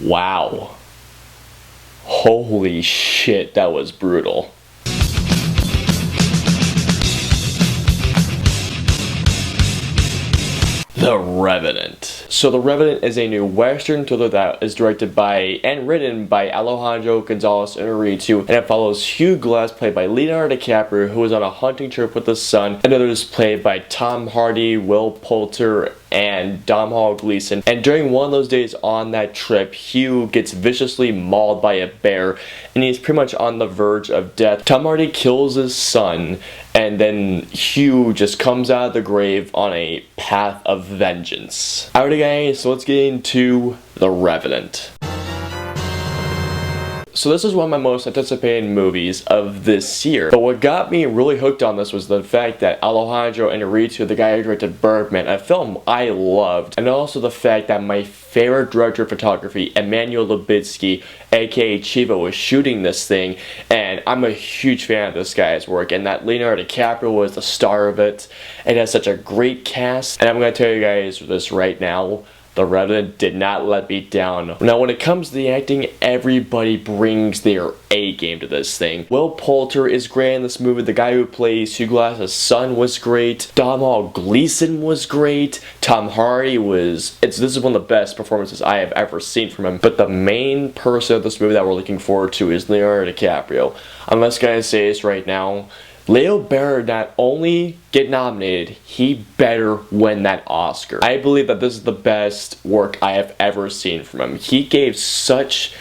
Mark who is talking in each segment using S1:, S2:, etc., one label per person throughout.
S1: Wow. Holy shit, that was brutal. The Revenant. So The Revenant is a new Western thriller that is directed by and written by Alejandro Gonzalez Inarritu, and it follows Hugh Glass, played by Leonardo DiCaprio, who is on a hunting trip with his son, and others played by Tom Hardy, Will Poulter, and Domhnall Gleeson. And during one of those days on that trip, Hugh gets viciously mauled by a bear, and he's pretty much on the verge of death. Tom Hardy kills his son, and then Hugh just comes out of the grave on a path of vengeance. Alright guys, so let's get into The Revenant. So this is one of my most anticipated movies of this year. But what got me really hooked on this was the fact that Alejandro Inarritu, the guy who directed Birdman, a film I loved, and also the fact that my favorite director of photography, Emmanuel Lubitsky, aka Chivo, was shooting this thing, and I'm a huge fan of this guy's work, and that Leonardo DiCaprio was the star of it. It has such a great cast, and I'm going to tell you guys this right now. The Revenant did not let me down. Now, when it comes to the acting, everybody brings their A game to this thing. Will Poulter is great in this movie. The guy who plays Hugh Glass's son was great. Domhnall Gleeson was great. Tom Hardy was... This is one of the best performances I have ever seen from him. But the main person of this movie that we're looking forward to is Leonardo DiCaprio. I'm just gonna say this right now. Leo better not only get nominated, he better win that Oscar. I believe that this is the best work I have ever seen from him. He gave such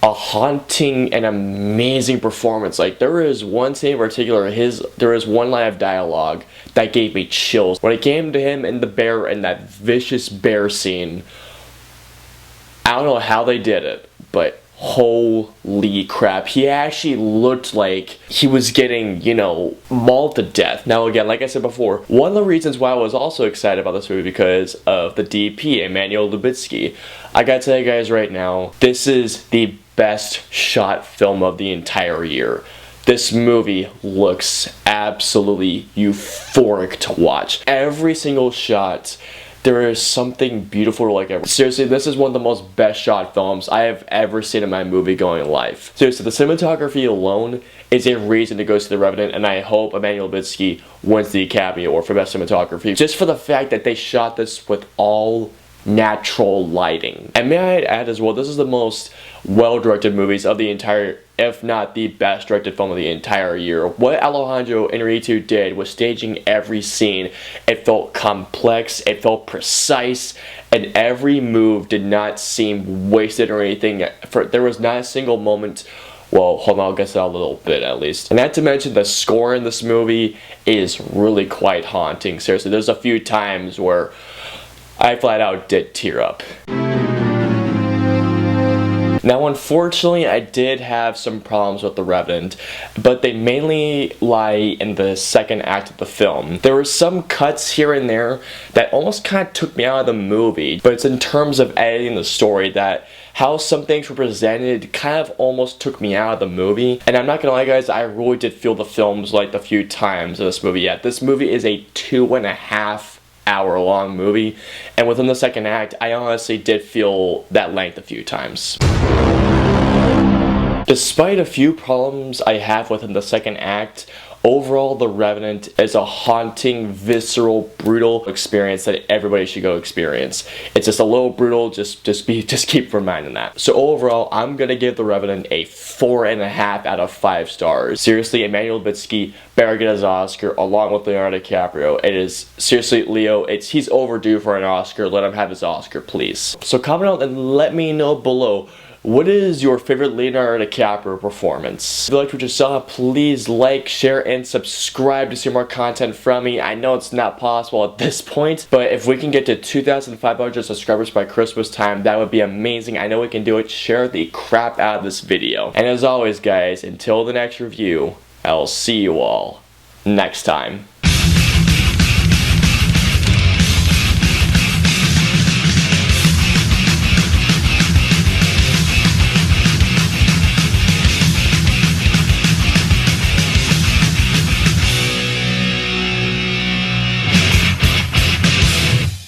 S1: a haunting and amazing performance. Like, there is one scene in particular, there is one line of dialogue that gave me chills. When it came to him and the bear and that vicious bear scene, I don't know how they did it, but holy crap, he actually looked like he was getting, mauled to death. Now again, like I said before, one of the reasons why I was also excited about this movie because of the DP, Emmanuel Lubitsky. I gotta tell you guys right now, this is the best shot film of the entire year. This movie looks absolutely euphoric to watch. Every single shot, there is something beautiful to like. Seriously, this is one of the most best shot films I have ever seen in my movie-going life. Seriously, the cinematography alone is a reason to go see The Revenant, and I hope Emmanuel Lubitsky wins the Academy Award for Best Cinematography, just for the fact that they shot this with all natural lighting. And may I add as well, this is the most well-directed movies of the entire, if not the best directed film of the entire year. What Alejandro Inarritu did was staging every scene. It felt complex, it felt precise, and every move did not seem wasted or anything. There was not a single moment. Well, hold on, I'll get that a little bit at least. And not to mention, the score in this movie is really quite haunting. Seriously, there's a few times where I flat out did tear up. Now, unfortunately, I did have some problems with The Revenant, but they mainly lie in the second act of the film. There were some cuts here and there that almost kind of took me out of the movie, but it's in terms of editing the story that how some things were presented kind of almost took me out of the movie. And I'm not gonna lie guys, I really did feel the films like the few times in this movie. Yeah, this movie is a 2.5-hour-long movie, and within the second act, I honestly did feel that length a few times. Despite a few problems I have within the second act, overall The Revenant is a haunting, visceral, brutal experience that everybody should go experience. It's just a little brutal, just keep reminding that. So overall, I'm gonna give The Revenant a 4.5 out of 5 stars. Seriously, Emmanuel Lubitsky better get his Oscar along with Leonardo DiCaprio. It is, seriously, Leo, he's overdue for an Oscar. Let him have his Oscar, please. So comment out and let me know below, what is your favorite Leonardo DiCaprio performance? If you liked what you saw, please like, share, and subscribe to see more content from me. I know it's not possible at this point, but if we can get to 2,500 subscribers by Christmas time, that would be amazing. I know we can do it. Share the crap out of this video. And as always, guys, until the next review, I'll see you all next time.